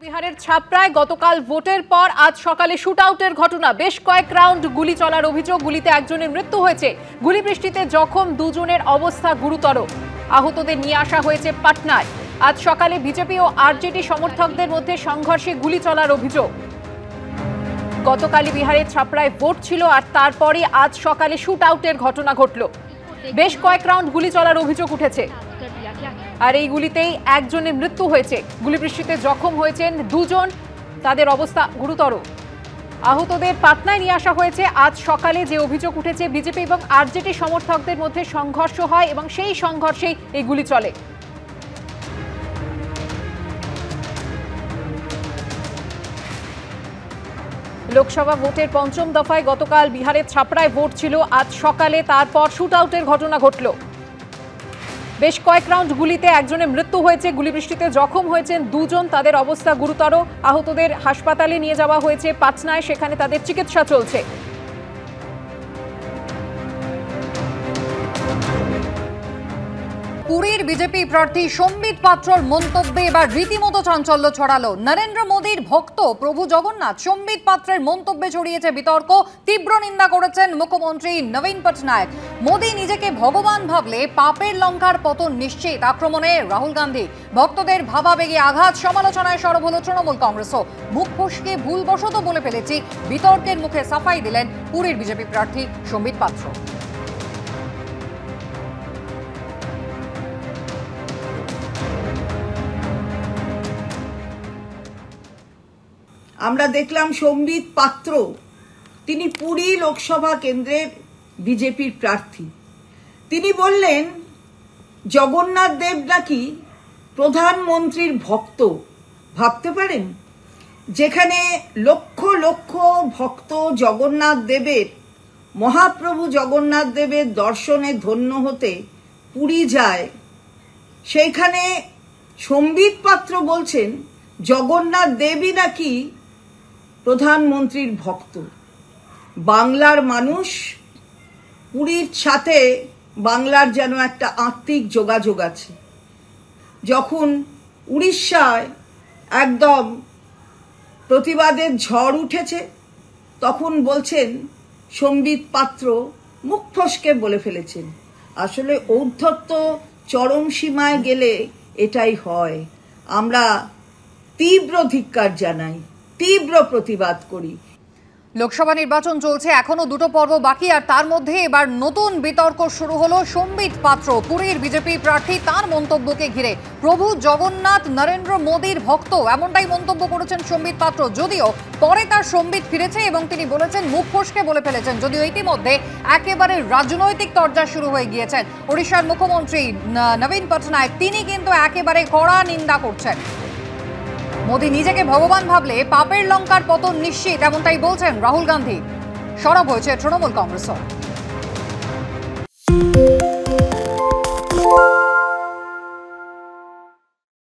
বিহারের ছাপড়ায় গতকাল ভোটের পর আজ সকালে শুটআউটের ঘটনা। বেশ কয়েক রাউন্ড গুলি চলার অভিযোগ। গুলিতে একজনের মৃত্যু হয়েছে। গুলিবৃষ্টিতে জখম দুজনের অবস্থা গুরুতর। আহতদের নিয়ে আসা হয়েছে পাটনায়। আজ সকালে বিজেপি ও আরজেডি সমর্থকদের মধ্যে সংঘর্ষে গুলি চলার অভিযোগ। গতকালই বিহারের ছাপড়ায় ভোট ছিল আর তারপরে আজ সকালে শুটআউটের ঘটনা ঘটল। বেশ কয়েক রাউন্ড গুলি চলার অভিযোগ উঠেছে আর এই গুলিতেই একজনের মৃত্যু হয়েছে। গুলিবৃষ্টিতে জখম হয়েছেন দুজন, তাদের অবস্থা গুরুতর। আহতদের পাটনায় নিয়ে আসা হয়েছে। আজ সকালে যে অভিযোগ উঠেছে, বিজেপি এবং আরজেডি সমর্থকদের মধ্যে সংঘর্ষ হয় এবং সেই সংঘর্ষেই এই গুলি চলে। লোকসভা ভোটের পঞ্চম দফায় গতকাল বিহারের ছাপড়ায় ভোট ছিল। আজ সকালে তারপর শুটআউটের ঘটনা ঘটল। বেশ কয়েক রাউন্ড গুলিতে একজনের মৃত্যু হয়েছে। গুলিবৃষ্টিতে জখম হয়েছেন দুজন, তাদের অবস্থা গুরুতর। আহতদের হাসপাতালে নিয়ে যাওয়া হয়েছে পাটনায়, সেখানে তাদের চিকিৎসা চলছে। পুরীর বিজেপি প্রার্থী সম্বিত পাত্রর মন্তব্যে এবার রীতিমতো চাঞ্চল্য ছড়ালো। নরেন্দ্র মোদীর ভক্ত প্রভু জগন্নাথ সম্বিত পাত্রের মন্তব্যে ছড়িয়েছে বিতর্ক। তীব্র নিন্দা করেছেন মুখ্যমন্ত্রী নবীন পটনায়ক। মোদী নিজেকে ভগবান ভাবলে পাপের লঙ্কার পতন নিশ্চিত, আক্রমণে রাহুল গান্ধী। ভক্তদের ভাবাবেগে আঘাত, সমালোচনায় সরব হলো তৃণমূল কংগ্রেসও। মুখ ফসকে ভুলবশত বলে ফেলেছি, বিতর্কের মুখে সাফাই দিলেন পুরীর বিজেপি প্রার্থী সম্বিত পাত্র। আমরা দেখলাম সম্বিত পাত্র, তিনি পুরী লোকসভা কেন্দ্রের বিজেপির প্রার্থী। তিনি বললেন জগন্নাথ দেব নাকি প্রধানমন্ত্রীর ভক্ত। ভাবতে পারেন, যেখানে লক্ষ লক্ষ ভক্ত জগন্নাথ দেবের, মহাপ্রভু জগন্নাথ দেবের দর্শনে ধন্য হতে পুরী যায়, সেইখানে সম্বিত পাত্র বলছেন জগন্নাথ দেবই নাকি প্রধানমন্ত্রীর ভক্ত। বাংলার মানুষ, পুরীর সাথে বাংলার যেন একটা আত্মিক যোগাযোগ আছে। যখন উড়িষ্যায় একদম প্রতিবাদের ঝড় উঠেছে, তখন বলছেন সম্বিত পাত্র মুখ ফসকে বলে ফেলেছেন। আসলে ঔদ্ধত্য চরম সীমায় গেলে এটাই হয়। আমরা তীব্র ধিক্কার জানাই, তীব্র প্রতিবাদ করি। লোকসভা নির্বাচন চলছে, এখনো দুটো পর্ব বাকি, আর তার মধ্যে এবার নতুন বিতর্ক শুরু হলো সম্বিত পাত্র পুরীর বিজেপি প্রার্থী, তার মন্তব্যকে ঘিরে। প্রভু জগন্নাথ নরেন্দ্র মোদীর ভক্ত, এমনটাই মন্তব্য করেছেন সম্বিত পাত্র। যদিও পরে তার সম্বিত ফিরেছে এবং তিনি বলেছেন মুখ ফসকে বলে ফেলেছেন। যদিও ইতিমধ্যে একেবারে রাজনৈতিক তরজা শুরু হয়ে গিয়েছেন। ওড়িশার মুখ্যমন্ত্রী নবীন পটনায়ক, তিনি কিন্তু একেবারে কড়া নিন্দা করছেন। মোদী নিজেকে ভগবান ভাবলে পাপের লঙ্কার পতন নিশ্চিত, এমনটাই বলছেন রাহুল গান্ধী। সরব হয়েছে তৃণমূল কংগ্রেসও।